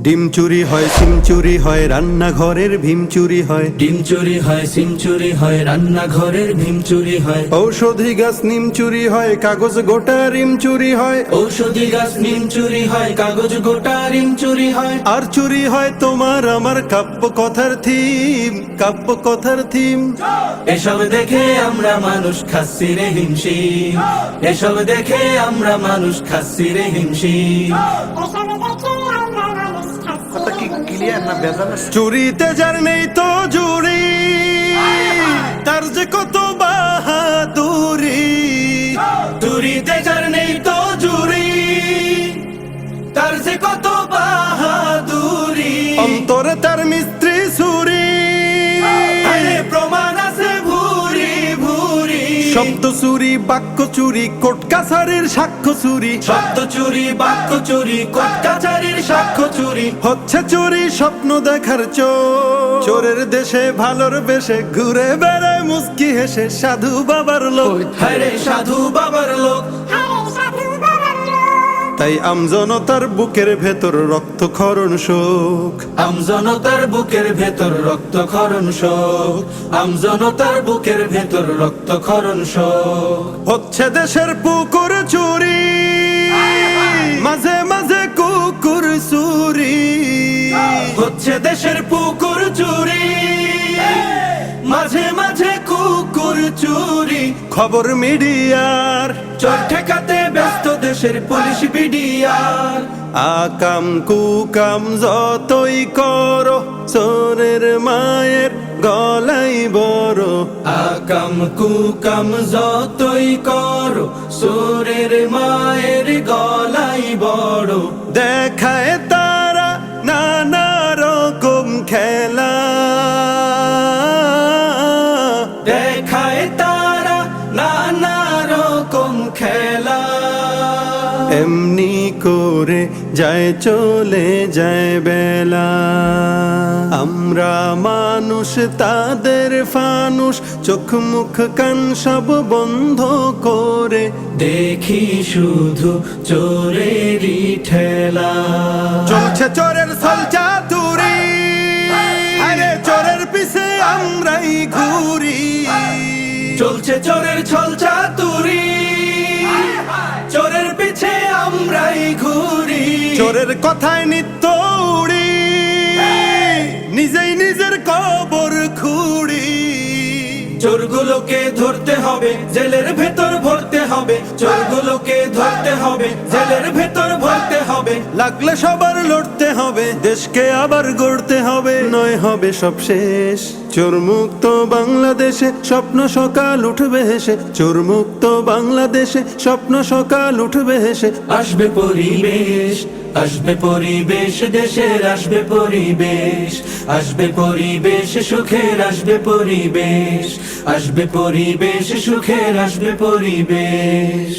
ডিম চুরি হয়, সিম চুরি হয়, রান্নাঘরের ভীম চুরি হয়। ডিম চুরি হয়, সিম চুরি হয়, রান্নাঘরের ভীম চুরি হয়। ঔষধি গাছ নিম চুরি হয়, কাগজ গোটা রিম চুরি হয়। ঔষধি গাছ নিম চুরি হয়, কাগজ গোটা রিম চুরি হয়। আর চুরি হয় তোমার আমার কাব্য কথার থিম, কাব্য কথার থিম। এসব দেখে আমরা মানুষ খাচ্ছি রে হিমশিম। এসব দেখে আমরা মানুষ খাচ্ছি রে হিমশিম। কথা কি ক্লিয়ার না ভেজাল আছে? চুরিতে যার নেই তো জুড়ি, তার যে কত বাহাদুরি। চুরিতে যার নেই তো জুরি, তার যে কত বাহাদুরি। অন্তরে তার মিস্ত্রি ছুরি, আরে প্রমাণ আছে ভুরি ভুরি। শব্দ চুরি, বাক্য চুরি, কোর্ট কাছারির সাক্ষ্য চুরি। শব্দ চুরি, বাক্য চুরি, কোর্ট কাছারির সাক্ষ্য চুরি। হচ্ছে চুরি স্বপ্ন দেখার চোর। চোরের দেশে ভালোর বেশে ঘুরে বেড়ায় মুস্কি হেসে সাধু বাবার লোক। হায়রে সাধু বাবার লোক। তাই আমজনতার বুকের ভেতর রক্তক্ষরণ শোক। আমজনতার বুকের ভেতর রক্তক্ষরণ শোক। আমজনতার বুকের ভেতর রক্তক্ষরণ শোক। হচ্ছে দেশের পুকুর চুরি, মাঝে মাঝে কুকুর চুরি। হচ্ছে দেশের পুকুর চুরি, মাঝে মাঝে কুকুর চুরি। খবর মিডিয়ার চোর ঠেকাতে ব্যস্ত দেশের পুলিশ বিডিআর। আকাম কুকাম যতই করো, চোরের মায়ের গলাই বড়। আকাম কুকাম যতই করো, চোরের মায়ের গলাই বড়। দেখায় তারা নানা রকম খেলা, দেখায় তারা নানা রকম খেলা। এমনি করে যায় চলে যায় বেলা। আমরা মানুষ তাদের ফানুষ, চোখ মুখ কান সব বন্ধ করে দেখি শুধু চোরেরই ঠেলা। চলছে চোরের ছল চাতুরি, আরে চোরের পিছে আমরাই ঘুরি। চলছে চোরের ছল চাতুরি, চোরের পিছে আমরাই ঘুরি। চোরের কথায় নিত্য উড়ি, নিজেই নিজের কবর খুঁড়ি। চোরগুলোকে ধরতে হবে, জেলের ভেতর ভরতে হবে। চোরগুলোকে ধরতে হবে, জেলের ভেতর ভরতে হবে। লাগলে সবার লড়তে হবে, দেশকে আবার গড়তে হবে, নয় হবে সব শেষ। চোর মুক্ত বাংলাদেশে স্বপ্ন সকাল উঠবে হেসে। চোর মুক্ত বাংলাদেশে স্বপ্ন সকাল উঠবে হেসে। আসবে পরিবেশ, আসবে পরিবেশ, দেশের আসবে পরিবেশ। আসবে পরিবেশ সুখের, আসবে পরিবেশ। আসবে পরিবেশ সুখের, আসবে পরিবেশ।